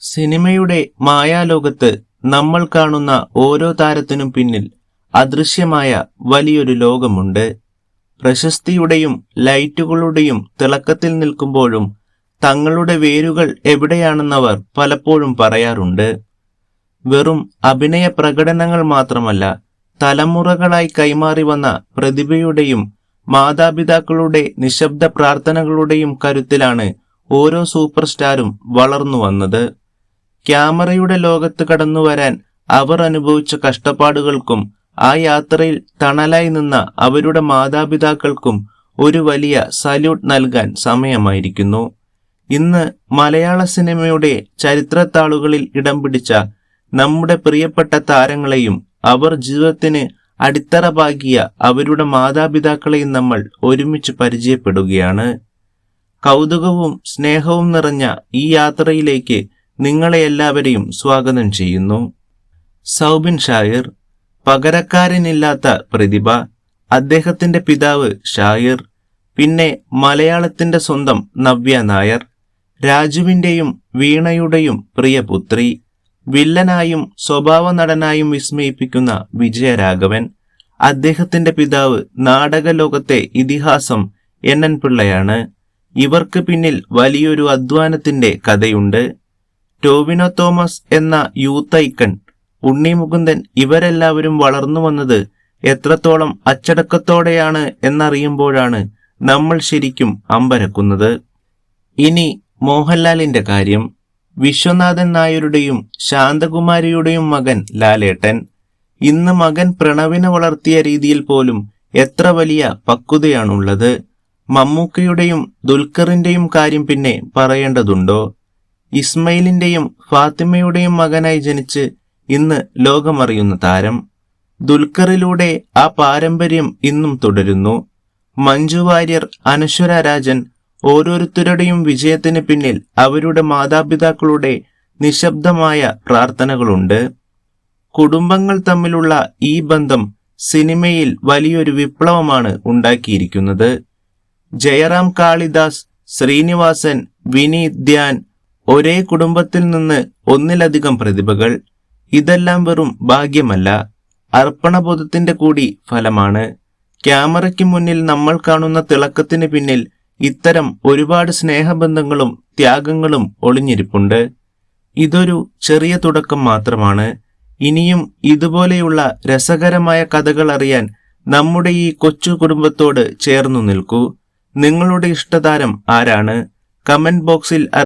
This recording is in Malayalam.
സിനിമയുടെ മായാലോകത്ത് നമ്മൾ കാണുന്ന ഓരോ താരത്തിനും പിന്നിൽ അദൃശ്യമായ വലിയൊരു ലോകമുണ്ട്. പ്രശസ്തിയുടെയും ലൈറ്റുകളുടെയും തിളക്കത്തിൽ നിൽക്കുമ്പോഴും തങ്ങളുടെ വേരുകൾ എവിടെയാണെന്നവർ പലപ്പോഴും പറയാറുണ്ട്. വെറും അഭിനയ പ്രകടനങ്ങൾ മാത്രമല്ല, തലമുറകളായി കൈമാറി വന്ന പ്രതിഭയുടെയും മാതാപിതാക്കളുടെ നിശബ്ദ പ്രാർത്ഥനകളുടെയും കരുത്തിലാണ് ഓരോ സൂപ്പർ സ്റ്റാരും വളർന്നു വന്നത്. ക്യാമറയുടെ ലോകത്ത് കടന്നുവരാൻ അവർ അനുഭവിച്ച കഷ്ടപ്പാടുകൾക്കും ആ യാത്രയിൽ തണലായി നിന്ന അവരുടെ മാതാപിതാക്കൾക്കും ഒരു വലിയ സല്യൂട്ട് നൽകാൻ സമയമായിരിക്കുന്നു. ഇന്ന് മലയാള സിനിമയുടെ ചരിത്രത്താളുകളിൽ ഇടം പിടിച്ച നമ്മുടെ പ്രിയപ്പെട്ട താരങ്ങളെയും അവർ ജീവിതത്തിന് അടിത്തറ പാകിയ അവരുടെ മാതാപിതാക്കളെയും നമ്മൾ ഒരുമിച്ച് പരിചയപ്പെടുകയാണ്. കൗതുകവും സ്നേഹവും നിറഞ്ഞ ഈ യാത്രയിലേക്ക് നിങ്ങളെ എല്ലാവരെയും സ്വാഗതം ചെയ്യുന്നു. സൗബിൻ ഷാഹിർ, പകരക്കാരനില്ലാത്ത പ്രതിഭ. അദ്ദേഹത്തിന്റെ പിതാവ് ഷാഹിർ, പിന്നെ മലയാളത്തിന്റെ സ്വന്തം നവ്യ നായർ, രാജുവിന്റെയും വീണയുടെയും പ്രിയപുത്രി. വില്ലനായും സ്വഭാവ നടനായും വിസ്മയിപ്പിക്കുന്ന വിജയരാഘവൻ. അദ്ദേഹത്തിന്റെ പിതാവ് നാടക ലോകത്തെ ഇതിഹാസം NN പിള്ളയാണ്. ഇവർക്ക് പിന്നിൽ വലിയൊരു അധ്വാനത്തിന്റെ കഥയുണ്ട്. ടോവിനോ തോമസ് എന്ന യൂത്ത് ഐക്കൺ, ഉണ്ണി മുകുന്ദൻ, ഇവരെല്ലാവരും വളർന്നു വന്നത് എത്രത്തോളം അച്ചടക്കത്തോടെയാണ് എന്നറിയുമ്പോഴാണ് നമ്മൾ ശരിക്കും അമ്പരക്കുന്നത്. ഇനി മോഹൻലാലിന്റെ കാര്യം. വിശ്വനാഥൻ നായരുടെയും ശാന്തകുമാരിയുടെയും മകൻ ലാലേട്ടൻ. ഇന്ന് മകൻ പ്രണവിനെ വളർത്തിയ രീതിയിൽ പോലും എത്ര വലിയ പക്വതയാണുള്ളത്. മമ്മൂക്കയുടെയും ദുൽഖറിന്റെയും കാര്യം പിന്നെ പറയേണ്ടതുണ്ടോ? ഇസ്മയിലിന്റെയും ഫാത്തിമയുടെയും മകനായി ജനിച്ച് ഇന്ന് ലോകമറിയുന്ന താരം. ദുൽഖറിലൂടെ ആ പാരമ്പര്യം ഇന്നും തുടരുന്നു. മഞ്ജു വാര്യർ, അനശ്വര രാജൻ, ഓരോരുത്തരുടെയും വിജയത്തിന് പിന്നിൽ അവരുടെ മാതാപിതാക്കളുടെ നിശബ്ദമായ പ്രാർത്ഥനകളുണ്ട്. കുടുംബങ്ങൾ തമ്മിലുള്ള ഈ ബന്ധം സിനിമയിൽ വലിയൊരു വിപ്ലവമാണ് ഉണ്ടാക്കിയിരിക്കുന്നത്. ജയറാം കാളിദാസ്, ശ്രീനിവാസൻ, വിനീത്, ധ്യാൻ, ഒരേ കുടുംബത്തിൽ നിന്ന് ഒന്നിലധികം പ്രതിഭകൾ. ഇതെല്ലാം വെറും ഭാഗ്യമല്ല, അർപ്പണബോധത്തിന്റെ കൂടി ഫലമാണ്. ക്യാമറയ്ക്ക് മുന്നിൽ നമ്മൾ കാണുന്ന തിളക്കത്തിന് പിന്നിൽ ഇത്തരം ഒരുപാട് സ്നേഹബന്ധങ്ങളും ത്യാഗങ്ങളും ഒളിഞ്ഞിരിപ്പുണ്ട്. ഇതൊരു ചെറിയ തുടക്കം മാത്രമാണ്. ഇനിയും ഇതുപോലെയുള്ള രസകരമായ കഥകൾ അറിയാൻ നമ്മുടെ ഈ കൊച്ചു കുടുംബത്തോട് ചേർന്നു നിൽക്കൂ. നിങ്ങളുടെ ഇഷ്ടതാരം ആരാണ്? കമന്റ് ബോക്സിൽ